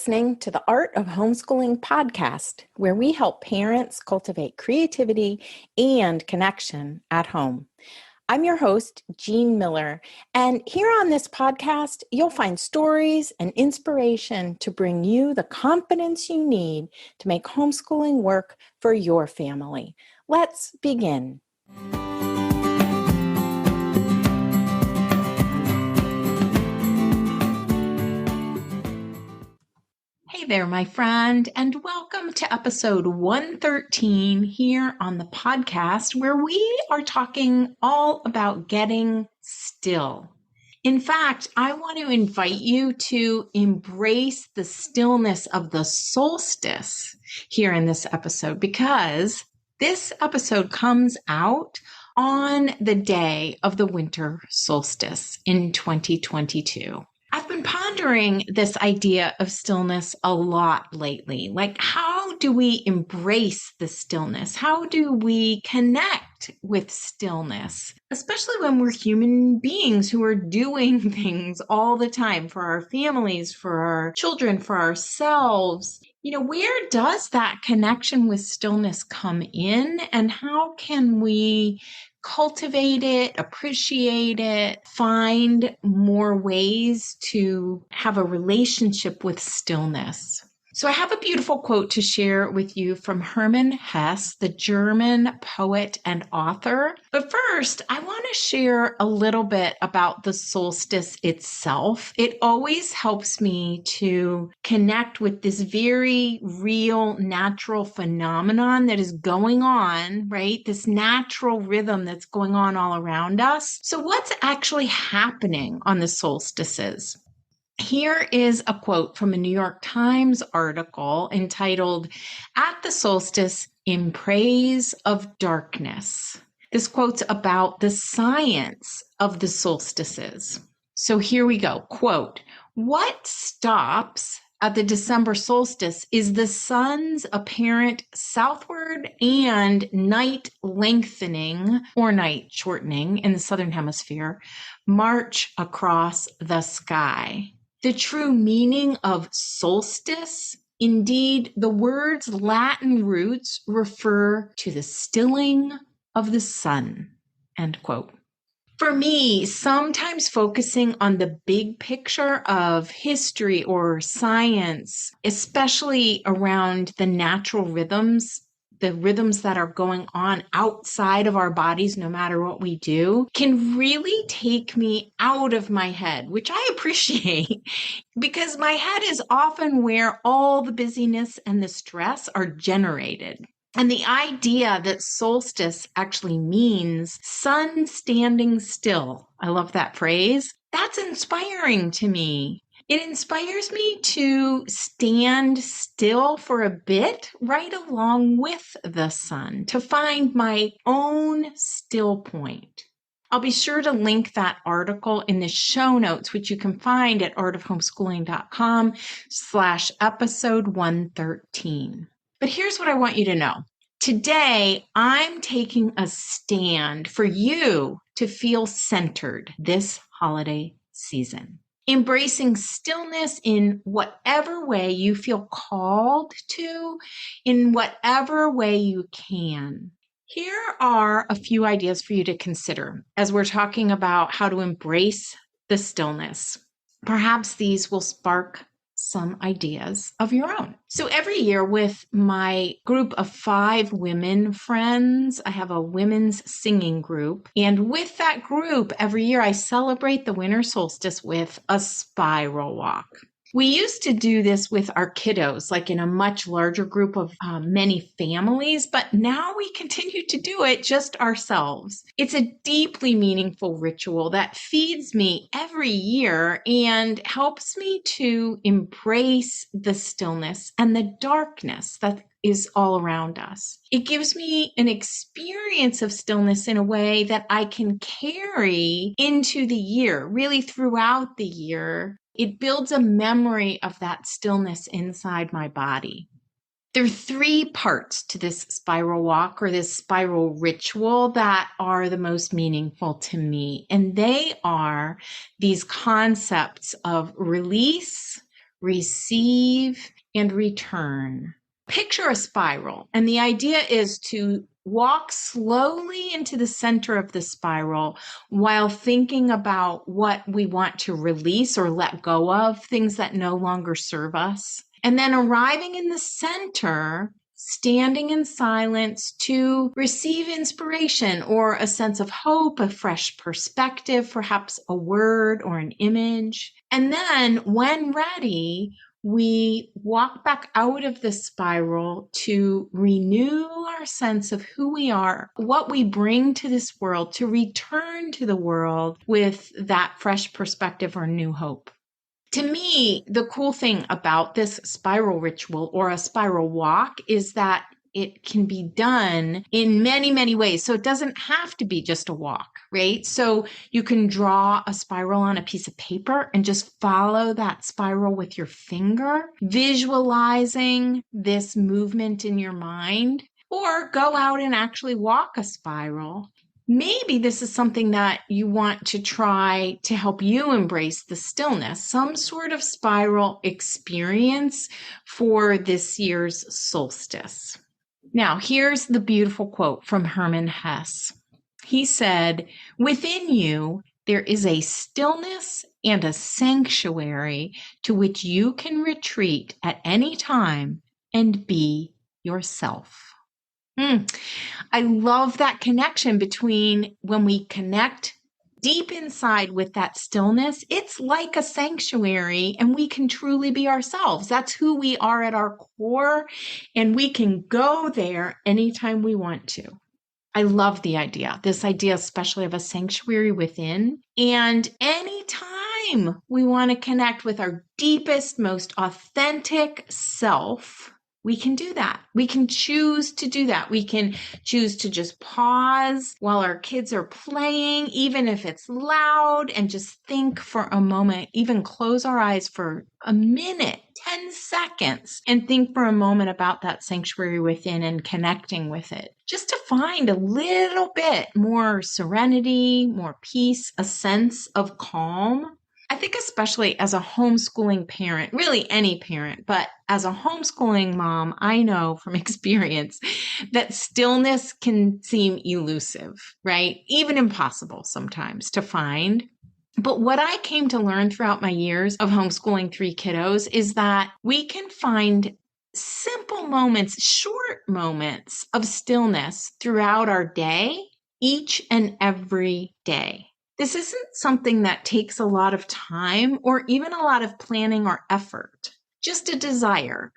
listening to the Art of Homeschooling podcast, where we help parents cultivate creativity and connection at home. I'm your host, Jean Miller, and here on this podcast, you'll find stories and inspiration to bring you the confidence you need to make homeschooling work for your family. Let's begin. Hey there, my friend, and welcome to episode 113 here on the podcast, where we are talking all about getting still. In fact, I want to invite you to embrace the stillness of the solstice here in this episode, because this episode comes out on the day of the winter solstice in 2022. I've been pondering this idea of stillness a lot lately. Like, how do we embrace the stillness? How do we connect with stillness? Especially when we're human beings who are doing things all the time for our families, for our children, for ourselves. Where does that connection with stillness come in, and how can we cultivate it, appreciate it, find more ways to have a relationship with stillness? So I have a beautiful quote to share with you from Hermann Hesse, the German poet and author. But first, I want to share a little bit about the solstice itself. It always helps me to connect with this very real, natural phenomenon that is going on, right? This natural rhythm that's going on all around us. So what's actually happening on the solstices? Here is a quote from a New York Times article entitled, "At the Solstice in Praise of Darkness." This quote's about the science of the solstices. So here we go. Quote, "What stops at the December solstice is the sun's apparent southward and night lengthening or night shortening in the southern hemisphere march across the sky. The true meaning of solstice, indeed, the word's Latin roots refer to the stilling of the sun," end quote. For me, sometimes focusing on the big picture of history or science, especially around the natural rhythms, the rhythms that are going on outside of our bodies, no matter what we do, can really take me out of my head, which I appreciate, because my head is often where all the busyness and the stress are generated. And the idea that solstice actually means sun standing still, I love that phrase, that's inspiring to me. It inspires me to stand still for a bit right along with the sun, to find my own still point. I'll be sure to link that article in the show notes, which you can find at artofhomeschooling.com/episode 113. But here's what I want you to know. Today, I'm taking a stand for you to feel centered this holiday season. Embracing stillness in whatever way you feel called to, in whatever way you can. Here are a few ideas for you to consider as we're talking about how to embrace the stillness. Perhaps these will spark some ideas of your own. So every year with my group of 5 women friends, I have a women's singing group. And with that group, every year I celebrate the winter solstice with a spiral walk. We used to do this with our kiddos, like in a much larger group of many families, but now we continue to do it just ourselves. It's a deeply meaningful ritual that feeds me every year and helps me to embrace the stillness and the darkness that is all around us. It gives me an experience of stillness in a way that I can carry into the year, really throughout the year. It builds a memory of that stillness inside my body. There are 3 parts to this spiral walk or this spiral ritual that are the most meaningful to me. And they are these concepts of release, receive, and return. Picture a spiral, and the idea is to walk slowly into the center of the spiral while thinking about what we want to release or let go of, things that no longer serve us. And then arriving in the center, standing in silence to receive inspiration or a sense of hope, a fresh perspective, perhaps a word or an image. And then when ready, we walk back out of the spiral to renew our sense of who we are, what we bring to this world, to return to the world with that fresh perspective or new hope. To me, the cool thing about this spiral ritual or a spiral walk is that it can be done in many, many ways. So it doesn't have to be just a walk, right? So you can draw a spiral on a piece of paper and just follow that spiral with your finger, visualizing this movement in your mind, or go out and actually walk a spiral. Maybe this is something that you want to try to help you embrace the stillness, some sort of spiral experience for this year's solstice. Now, here's the beautiful quote from Hermann Hesse. He said, "Within you, there is a stillness and a sanctuary to which you can retreat at any time and be yourself." I love that connection between when we connect deep inside with that stillness, it's like a sanctuary and we can truly be ourselves. That's who we are at our core, and we can go there anytime we want to. I love this idea especially of a sanctuary within. And anytime we want to connect with our deepest, most authentic self, we can do that. We can choose to do that. We can choose to just pause while our kids are playing, even if it's loud, and just think for a moment, even close our eyes for a minute, 10 seconds, and think for a moment about that sanctuary within and connecting with it, just to find a little bit more serenity, more peace, a sense of calm. I think especially as a homeschooling parent, really any parent, but as a homeschooling mom, I know from experience that stillness can seem elusive, right? Even impossible sometimes to find. But what I came to learn throughout my years of homeschooling 3 kiddos is that we can find simple moments, short moments of stillness throughout our day, each and every day. This isn't something that takes a lot of time or even a lot of planning or effort. Just a desire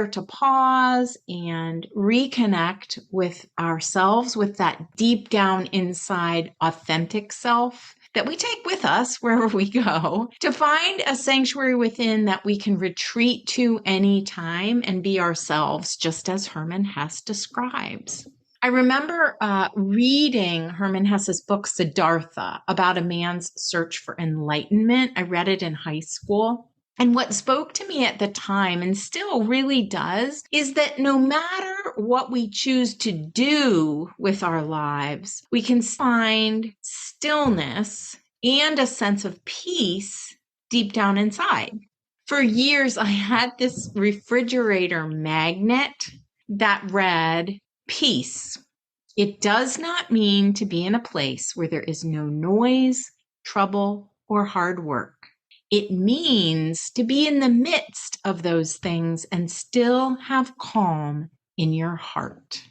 to pause and reconnect with ourselves, with that deep down inside authentic self that we take with us wherever we go, to find a sanctuary within that we can retreat to any time and be ourselves, just as Hermann Hesse describes. I remember reading Hermann Hesse's book, Siddhartha, about a man's search for enlightenment. I read it in high school. And what spoke to me at the time, and still really does, is that no matter what we choose to do with our lives, we can find stillness and a sense of peace deep down inside. For years, I had this refrigerator magnet that read, "Peace. It does not mean to be in a place where there is no noise, trouble, or hard work. It means to be in the midst of those things and still have calm in your heart."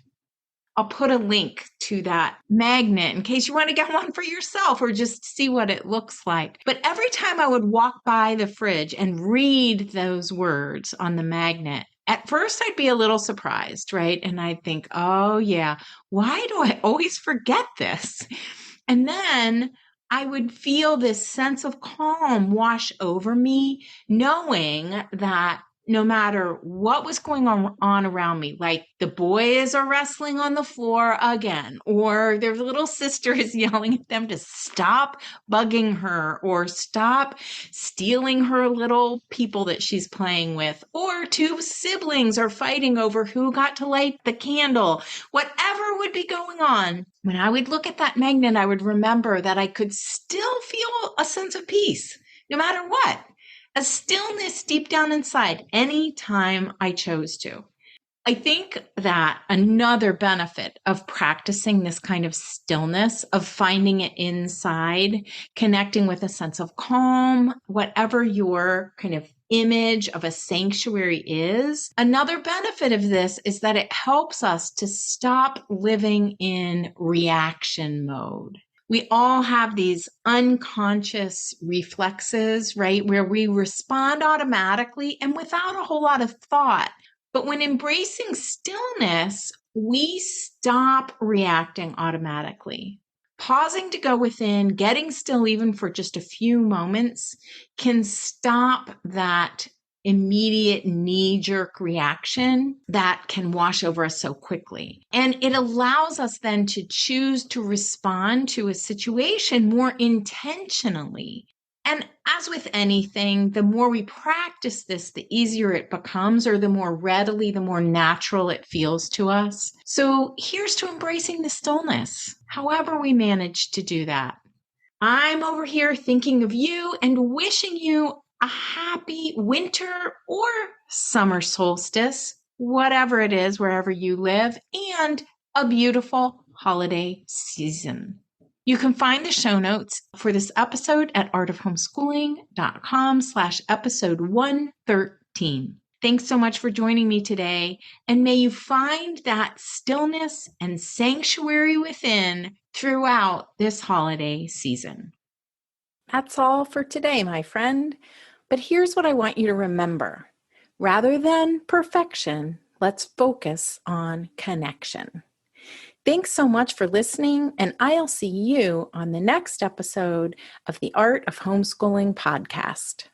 I'll put a link to that magnet in case you want to get one for yourself or just see what it looks like. But every time I would walk by the fridge and read those words on the magnet, at first I'd be a little surprised, right? And I'd think, oh yeah, why do I always forget this? And then I would feel this sense of calm wash over me, knowing that no matter what was going on around me, like the boys are wrestling on the floor again, or their little sister is yelling at them to stop bugging her or stop stealing her little people that she's playing with, or 2 siblings are fighting over who got to light the candle, whatever would be going on. When I would look at that magnet, I would remember that I could still feel a sense of peace no matter what, a stillness deep down inside anytime I chose to. I think that another benefit of practicing this kind of stillness, of finding it inside, connecting with a sense of calm, whatever your kind of image of a sanctuary is, another benefit of this is that it helps us to stop living in reaction mode. We all have these unconscious reflexes, right, where we respond automatically and without a whole lot of thought. But when embracing stillness, we stop reacting automatically. Pausing to go within, getting still even for just a few moments can stop that immediate knee-jerk reaction that can wash over us so quickly. And it allows us then to choose to respond to a situation more intentionally. And as with anything, the more we practice this, the easier it becomes, or the more readily, the more natural it feels to us. So here's to embracing the stillness, however we manage to do that. I'm over here thinking of you and wishing you a happy winter or summer solstice, whatever it is, wherever you live, and a beautiful holiday season. You can find the show notes for this episode at artofhomeschooling.com/episode 113. Thanks so much for joining me today, and may you find that stillness and sanctuary within throughout this holiday season. That's all for today, my friend. But here's what I want you to remember. Rather than perfection, let's focus on connection. Thanks so much for listening, and I'll see you on the next episode of the Art of Homeschooling podcast.